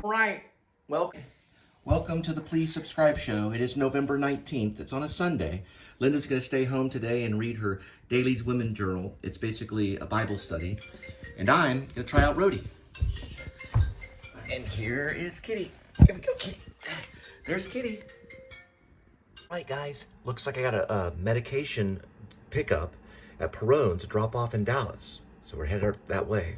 All right, welcome to the Please Subscribe show. It is November 19th. It's on a Sunday. Linda's going to stay home today and read her Dailies Women Journal. It's basically a Bible study. And I'm going to try out Roadie. And here is Kitty. Here we go, Kitty. There's Kitty. All right, guys. Looks like I got a medication pickup at Perrone to drop off in Dallas. So we're headed that way.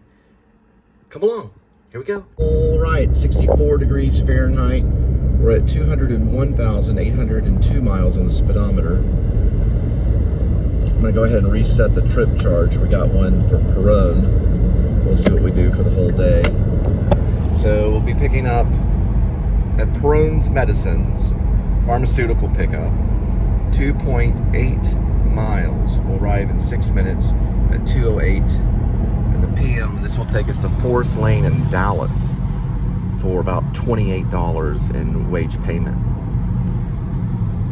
Come along. Here we go. All right, 64 degrees Fahrenheit. We're at 201,802 miles on the speedometer. I'm gonna go ahead and reset the trip charge. We got one for Perrone. We'll see what we do for the whole day. So we'll be picking up at Perrone's Medicines, pharmaceutical pickup, 2.8 miles. We'll arrive in 6 minutes at 2:08 in the PM. This will take us to Forest Lane in Dallas for about $28 in wage payment.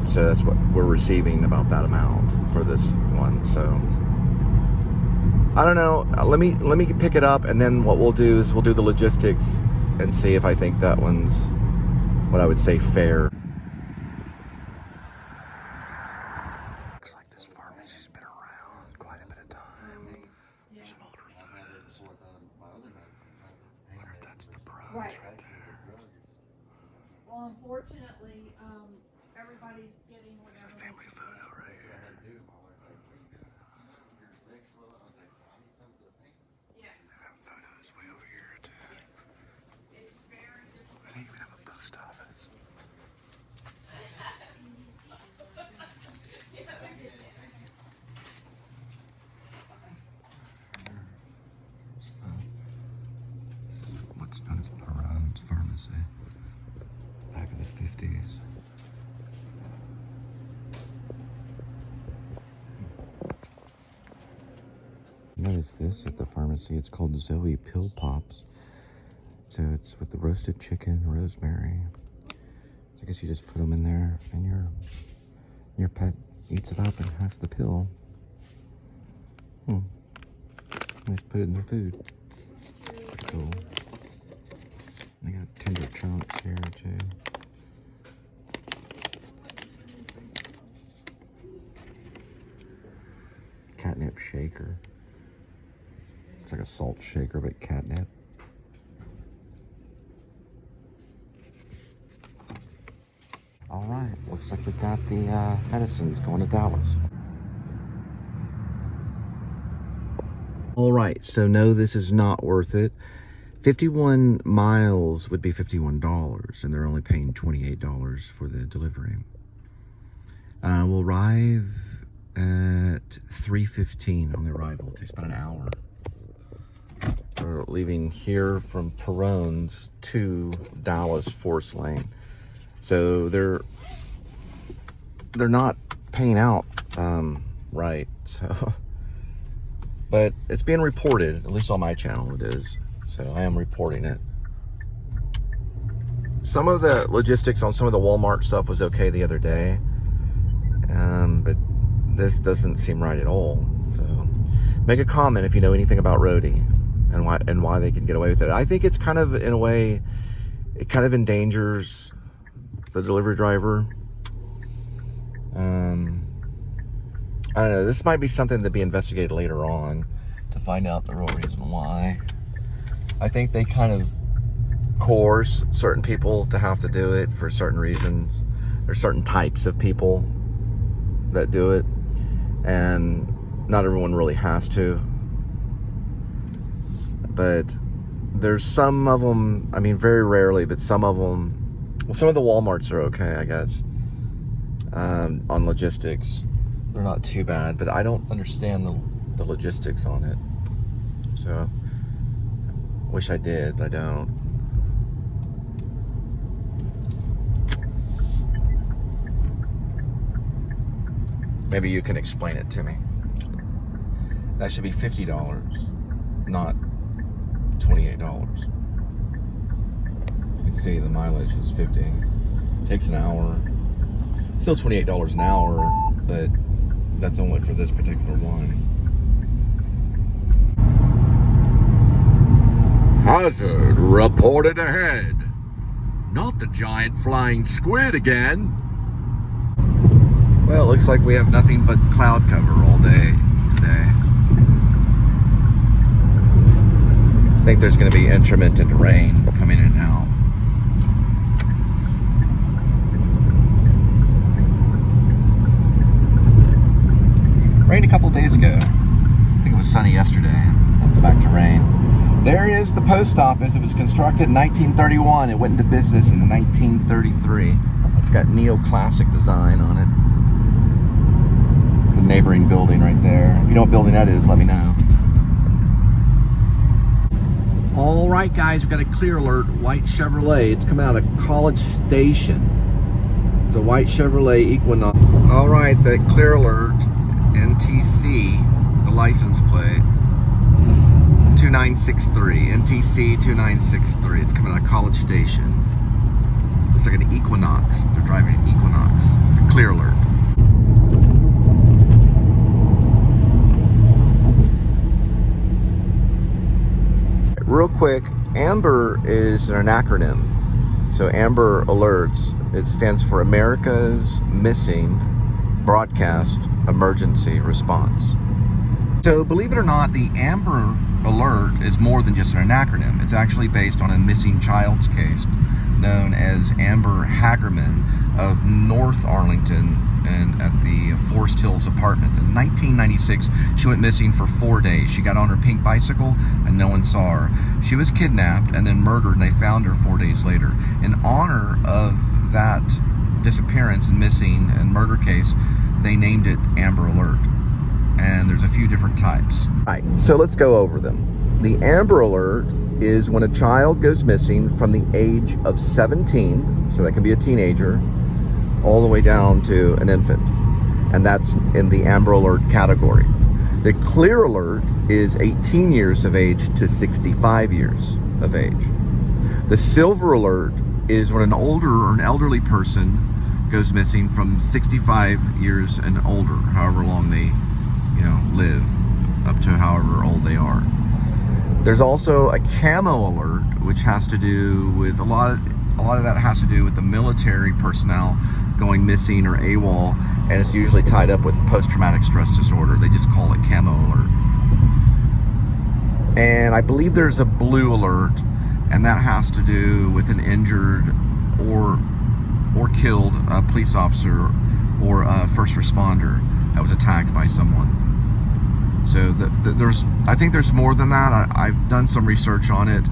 So that's what we're receiving, about that amount for this one. So I don't know. Let me pick it up, and then what we'll do is we'll do the logistics and see if I think that one's what I would say fair. Looks like this pharmacy's been around quite a bit of time. Yeah. Some older photos. I wonder if that's the bros right there. Well, unfortunately, everybody's getting whatever. There's a family photo right here. Yeah. They have photos way over here too. It's very difficult. They even have a post office. This is what's known as Perrone Pharmacy. Back in the 50s. Notice this at the pharmacy. It's called Zoe Pill Pops. So it's with the roasted chicken, rosemary. So I guess you just put them in there, and your pet eats it up and has the pill. Just put it in their food. Pretty cool. They got tender chunks here too. Catnip shaker. It's like a salt shaker, but catnip. All right, looks like we got the medicines going to Dallas. All right, so no, this is not worth it. 51 miles would be $51, and they're only paying $28 for the delivery. We'll arrive at 3:15 on the arrival. It takes about an hour. We're leaving here from Perrone's to Dallas Forest Lane. So they're not paying out right. So, but it's being reported, at least on my channel it is. So I am reporting it. Some of the logistics on some of the Walmart stuff was okay the other day, but this doesn't seem right at all. So make a comment if you know anything about Roadie and why they can get away with it. I think it's kind of, in a way, it kind of endangers the delivery driver. I don't know. This might be something to be investigated later on to find out the real reason why. I think they kind of coerce certain people to have to do it for certain reasons. There's certain types of people that do it, and not everyone really has to. But there's some of them, I mean, very rarely, but some of them, well, some of the Walmarts are okay, I guess, on logistics. They're not too bad, but I don't understand the logistics on it. So, wish I did, but I don't. Maybe you can explain it to me. That should be $50, not $28. You can see the mileage is 50. Takes an hour. Still $28 an hour, but that's only for this particular one. Hazard reported ahead. Not the giant flying squid again. Well, it looks like we have nothing but cloud cover all day today. I think there's going to be intermittent rain coming in and out. Rained a couple days ago. I think it was sunny yesterday. It's back to rain. There is the post office. It was constructed in 1931. It went into business in 1933. It's got neoclassic design on it. The neighboring building right there. If you know what building that is, let me know. All right, guys, we've got a clear alert. White Chevrolet. It's coming out of College Station. It's a white Chevrolet Equinox. All right, that clear alert. NTC, the license plate. 2963. NTC 2963. It's coming out of College Station. Looks like an Equinox. They're driving an Equinox. It's a clear alert. Real quick, AMBER is an acronym. So AMBER Alerts, it stands for America's Missing Broadcast Emergency Response. So believe it or not, the AMBER Alert is more than just an acronym. It's actually based on a missing child's case known as Amber Hagerman of North Arlington and at the Forest Hills apartment. In 1996, she went missing for 4 days. She got on her pink bicycle and no one saw her. She was kidnapped and then murdered, and they found her 4 days later. In honor of that disappearance and missing and murder case, they named it Amber Alert. And there's a few different types. All right, so let's go over them. The Amber Alert is when a child goes missing from the age of 17, so that can be a teenager, all the way down to an infant. And that's in the Amber Alert category. The Clear Alert is 18 years of age to 65 years of age. The Silver Alert is when an older or an elderly person goes missing from 65 years and older, however long they live, up to however old they are. There's also a Camo Alert, which has to do with a lot of that has to do with the military personnel going missing or AWOL, and it's usually tied up with post-traumatic stress disorder. They just call it Camo Alert. And I believe there's a Blue Alert, and that has to do with an injured or killed police officer or a first responder that was attacked by someone. So I think there's more than that. I've done some research on it,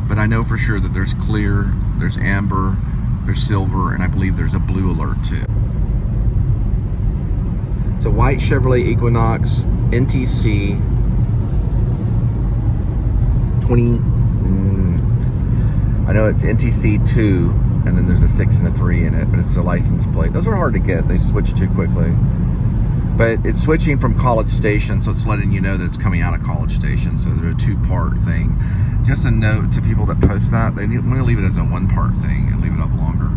but I know for sure that there's Clear, there's Amber, there's Silver, and I believe there's a Blue Alert too. It's a white Chevrolet Equinox NTC 20. I know it's NTC 2, and then there's a 6 and a 3 in it, but it's a license plate. Those are hard to get. They switch too quickly. But it's switching from College Station, so it's letting you know that it's coming out of College Station. So they're a two-part thing. Just a note to people that post that, they want to leave it as a one-part thing and leave it up longer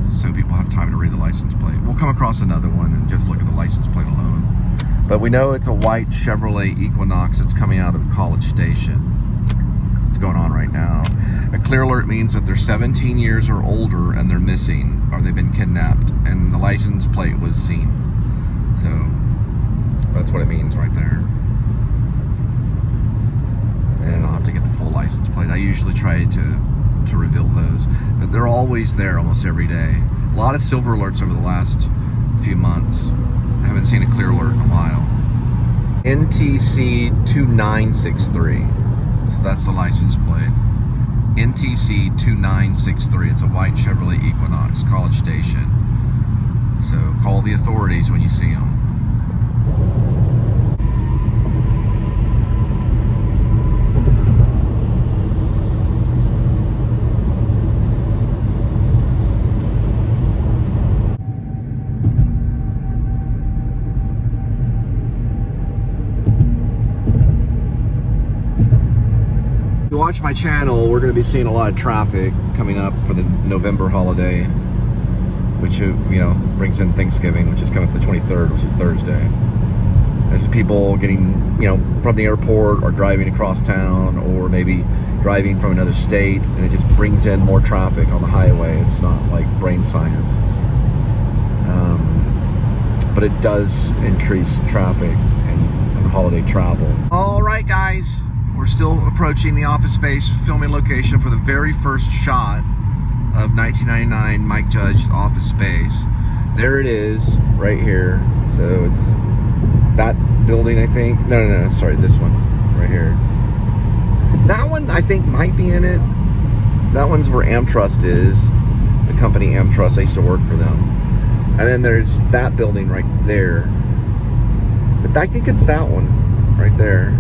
so people have time to read the license plate. We'll come across another one and just look at the license plate alone. But we know it's a white Chevrolet Equinox that's coming out of College Station. It's going on right now. A Clear Alert means that they're 17 years or older and they're missing, or they've been kidnapped, and the license plate was seen. So that's what it means right there. And I'll have to get the full license plate. I usually try to reveal those. They're always there almost every day. A lot of Silver Alerts over the last few months. I haven't seen a Clear Alert in a while. NTC 2963. So that's the license plate. NTC 2963. It's a white Chevrolet Equinox, College Station. So call the authorities when you see them. If you watch my channel, we're going to be seeing a lot of traffic coming up for the November holiday, which brings in Thanksgiving, which is coming up the 23rd, which is Thursday. as people getting, you know, from the airport or driving across town, or maybe driving from another state, and it just brings in more traffic on the highway. It's not like brain science, but it does increase traffic and holiday travel. All right, guys, we're still approaching the Office Space filming location for the very first shot of 1999 Mike Judge Office Space. There it is, right here. So it's that building, I think. No, sorry, this one right here. That one I think might be in it. That one's where Amtrust is, the company Amtrust. I used to work for them. And then there's that building right there. But I think it's that one right there.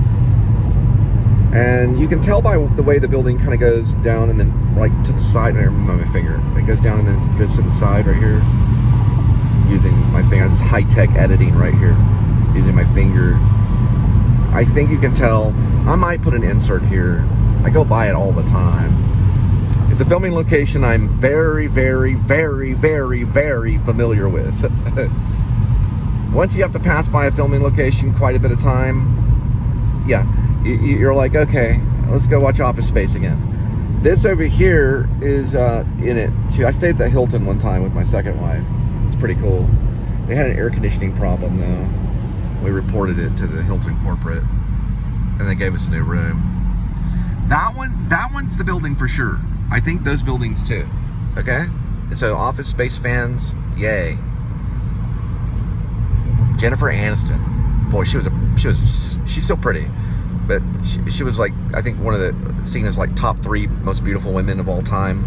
And you can tell by the way the building kind of goes down and then right to the side. I remember my finger. It goes down and then goes to the side right here. Using my finger. It's high-tech editing right here. Using my finger. I think you can tell. I might put an insert here. I go by it all the time. It's a filming location I'm very, very, very, very, very familiar with. Once you have to pass by a filming location quite a bit of time, yeah, you're like, okay, let's go watch Office Space again. This over here is in it too. I stayed at the Hilton one time with my second wife. It's pretty cool. They had an air conditioning problem though. We reported it to the Hilton corporate, and they gave us a new room. That one's the building for sure. I think those buildings too. Okay? So Office Space fans, yay. Jennifer Aniston. Boy, she's still pretty. But she was like, I think one of the, seen as like top 3 most beautiful women of all time,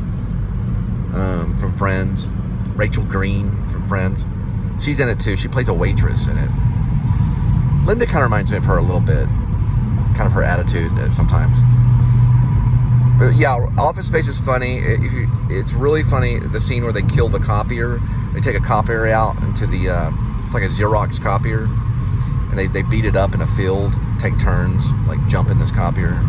from Friends. Rachel Green from Friends. She's in it too. She plays a waitress in it. Linda kind of reminds me of her a little bit. Kind of her attitude sometimes. But yeah, Office Space is funny. It's really funny, the scene where they kill the copier. They take a copier out into the, it's like a Xerox copier. And they beat it up in a field, take turns, like jump in this copier.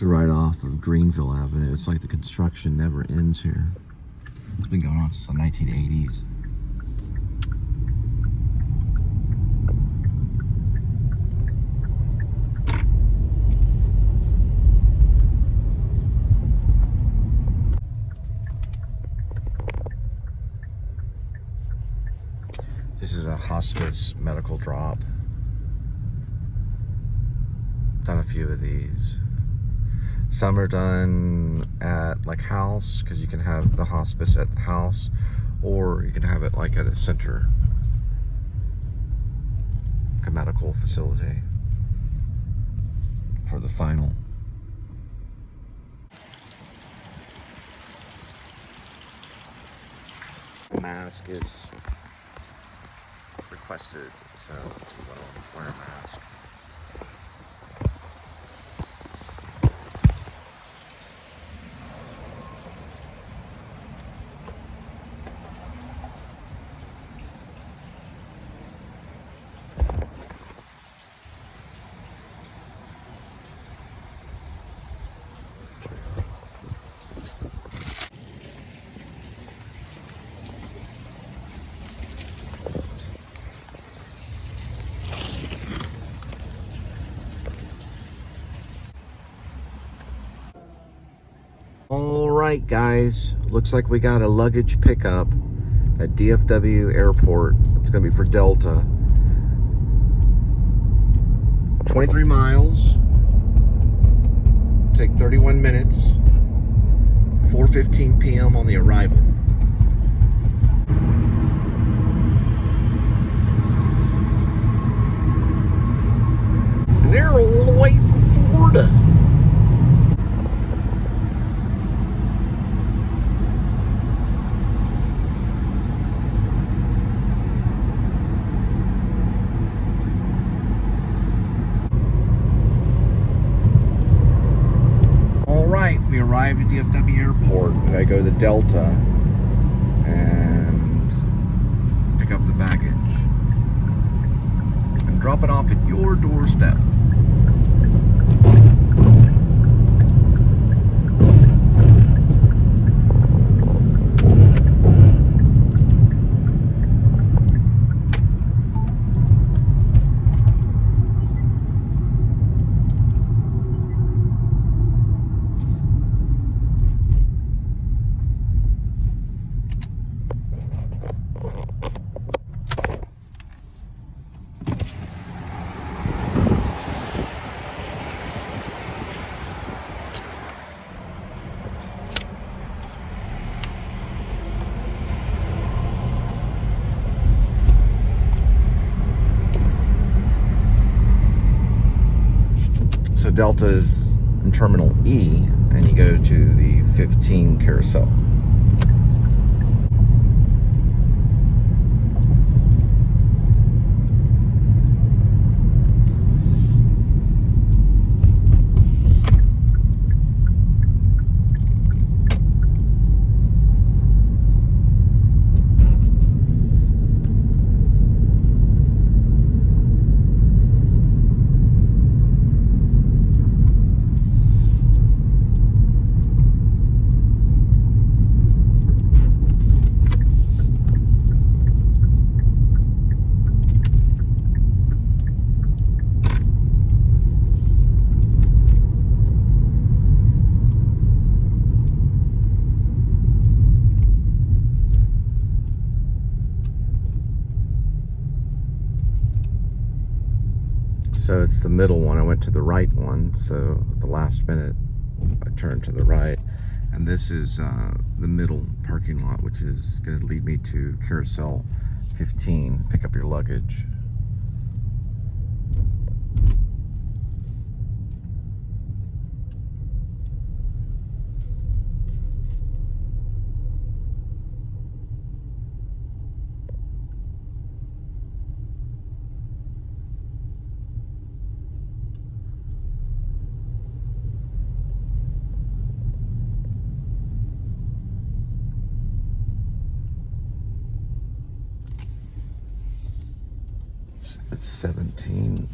Right off of Greenville Avenue. It's like the construction never ends here. It's been going on since the 1980s. This is a hospice medical drop. Done a few of these. Some are done at like house, because you can have the hospice at the house, or you can have it like at a center, like a medical facility for the final. Mask is requested, so you want to wear a mask. All right, guys, looks like we got a luggage pickup at DFW Airport. It's going to be for Delta. 23 miles. Take 31 minutes. 4:15 p.m. on the arrival. And they're all the way from Florida. We arrived at DFW Airport. We gotta go to the Delta and pick up the baggage and drop it off at your doorstep. So Delta is in Terminal E, and you go to the 15 carousel. So it's the middle one. I went to the right one, so at the last minute I turned to the right, and this is the middle parking lot, which is going to lead me to carousel 15. Pick up your luggage. It's 17.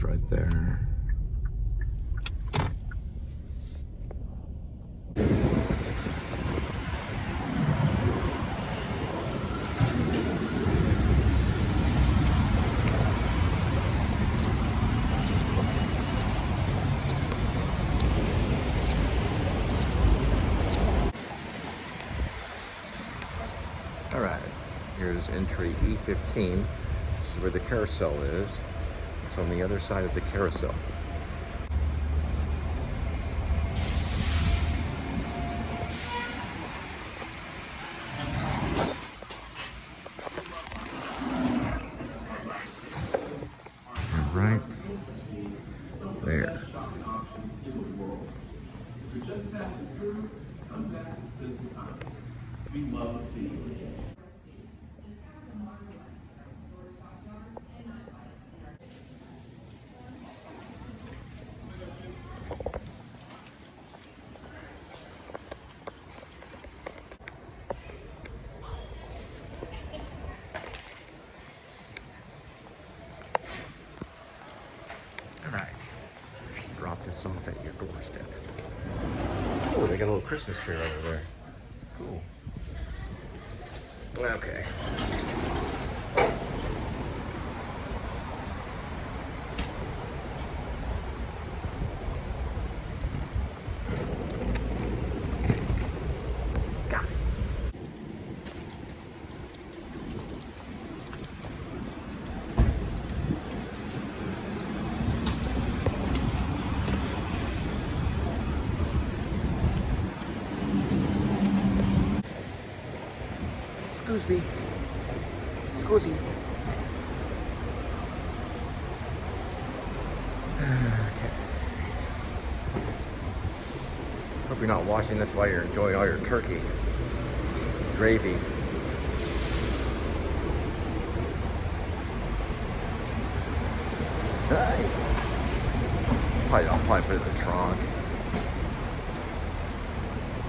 Right there. All right, here's entry E15, which is where the carousel is. It's on the other side of the carousel. And right there. If you're just passing through, come back and spend some time. We'd love to see you again. Christmas off at your doorstep. Oh, they got a little Christmas tree right over there. Cool. Okay. Got it. Excuse me. Scusi. Okay. Hope you're not watching this while you're enjoying all your turkey gravy. Hey. I'll probably put it in the trunk.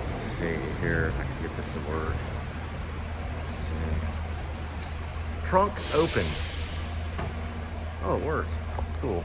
Let's see here if I can get this to work. Let's see. Trunk open. Oh, it worked. Cool.